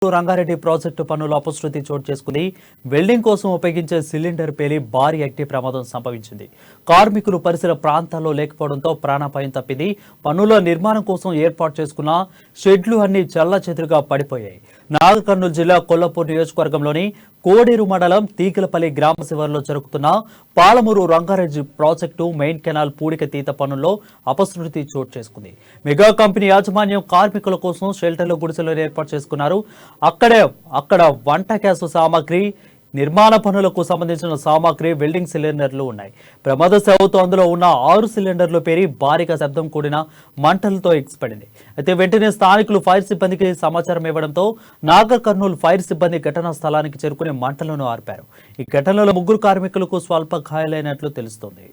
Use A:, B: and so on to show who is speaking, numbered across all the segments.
A: Rangareddy project పనులు అపశృతి చోటు చేసుకుంది. వెల్డింగ్ కోసం ఉపయోగించే సిలిండర్ పేలి భారీ అగ్ని ప్రమాదం సంభవించింది. కార్మికులు పరిసర ప్రాంతాల్లో లేకపోవడంతో ప్రాణాపాయం తప్పింది. పనుల నిర్మాణం కోసం ఏర్పాటు చేసుకున్న షెడ్లు అన్ని చెల్లాచెదురుగా పడిపోయాయి. నాగర్ కర్నూలు జిల్లా కొల్లాపూర్ నియోజకవర్గంలోని కోడేరు మండలం తీగలపల్లి గ్రామ శివారులో జరుగుతున్న Palamuru Rangareddy project main canal పూడిక తీత పనుల్లో అపశృతి చోటు చేసుకుంది. మెగా కంపెనీ యాజమాన్యం కార్మికుల కోసం షెల్టర్లు గుడిసెలు ఏర్పాటు చేసుకున్నారు. అక్కడ వంట గ్యాస్ సామాగ్రి, నిర్మాణ పనులకు సంబంధించిన సామాగ్రి, వెల్డింగ్ సిలిండర్లు ఉన్నాయి. ప్రమాద సేవతో అందులో ఉన్న 6 సిలిండర్లు పేరి భారీగా శబ్దం కూడిన మంటలతో ఎగిసిపడింది. అయితే వెంటనే స్థానికులు ఫైర్ సిబ్బందికి సమాచారం ఇవ్వడంతో నాగర్ కర్నూలు ఫైర్ సిబ్బంది ఘటనా స్థలానికి చేరుకుని మంటలను ఆర్పారు. ఈ ఘటనలో 3 కార్మికులకు స్వల్ప గాయాలైనట్లు తెలుస్తోంది.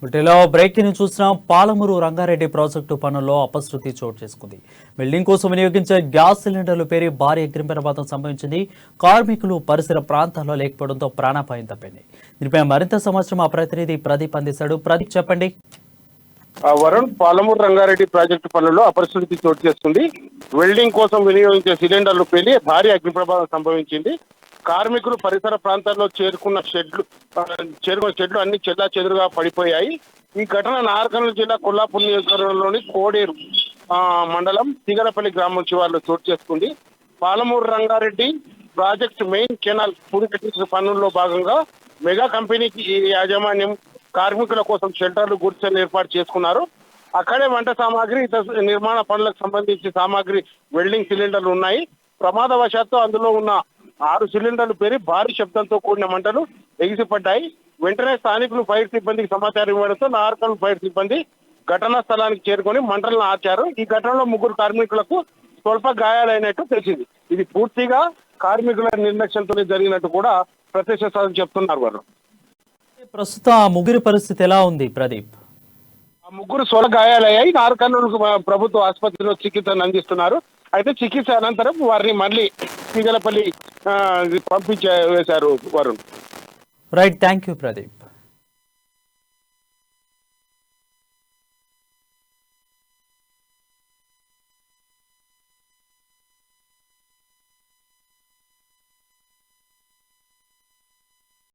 A: వీటిలో బ్రేకింగ్ చూస్తున్నాం. పాలమూరు రంగారెడ్డి ప్రాజెక్టు పనుల్లో అపశృతి చోటు చేసుకుంది. వెల్డింగ్ కోసం వినియోగించే గ్యాస్ సిలిండర్లు పేరి భారీ అగ్ని ప్రమాదం సంభవించింది. కార్మికులు పరిసర ప్రాంతాల్లో లేకపోవడంతో ప్రాణాపాయం తప్పింది. దీనిపై మరింత సమాచారం మా ప్రతినిధి ప్రదీప్ అందిస్తాడు. ప్రదీప్, చెప్పండి.
B: వరుణ్, పాలమూరు రంగారెడ్డి ప్రాజెక్టు పనుల్లో అపరిస్థితి చోటు చేసుకుంది. వెల్డింగ్ కోసం వినియోగించే సిలిండర్లు పేలి భారీ అగ్ని ప్రమాదం సంభవించింది. కార్మికులు పరిసర ప్రాంతాల్లో చేరుకున్న షెడ్లు అన్ని చెల్లా చెదురుగా పడిపోయాయి. ఈ ఘటన నాగర్ కర్నూలు జిల్లా కొల్లాపూర్ నియోజకవర్గంలోని కోడేరు మండలం తీగలపల్లి గ్రామం శివారులో చోటు చేసుకుంది. Palamuru Rangareddy project main canal పూడికట్టించిన పనుల్లో భాగంగా మెగా కంపెనీకి యాజమాన్యం కార్మికుల కోసం షెల్టర్లు, గుడిసెలు ఏర్పాటు చేసుకున్నారు. అక్కడే వంట సామాగ్రి, ఇతర నిర్మాణ పనులకు సంబంధించి సామాగ్రి, వెల్డింగ్ సిలిండర్లు ఉన్నాయి. ప్రమాదవశాత్తు అందులో ఉన్న 6 సిలిండర్లు పేరి భారీ శబ్దంతో కూడిన మంటలు ఎగిసిపడ్డాయి. వెంటనే స్థానికులు ఫైర్ సిబ్బందికి సమాచారం ఇవ్వడంతో నాగర్ కర్నూలు ఫైర్ సిబ్బంది ఘటనా స్థలానికి చేరుకొని మంటలను ఆర్చారు. ఈ ఘటనలో 3 కార్మికులకు స్వల్ప గాయాలైనట్టు తెలిసింది. ఇది పూర్తిగా కార్మికుల నిర్లక్ష్యంతోనే జరిగినట్టు కూడా ప్రత్యక్ష సాక్షులు చెప్తున్నారు. వారు
A: ప్రస్తుతం ఆ ముగ్గురి పరిస్థితి ఎలా ఉంది ప్రదీప్?
B: ఆ 3 స్వల్ప గాయాలయ్యాయి. నాగర్ కర్నూలు ప్రభుత్వ ఆసుపత్రిలో చికిత్సను అందిస్తున్నారు. అయితే చికిత్స అనంతరం వారిని మళ్ళీ తీగలపల్లి పంపించేశారు. Varun,
A: right, thank you Pradeep.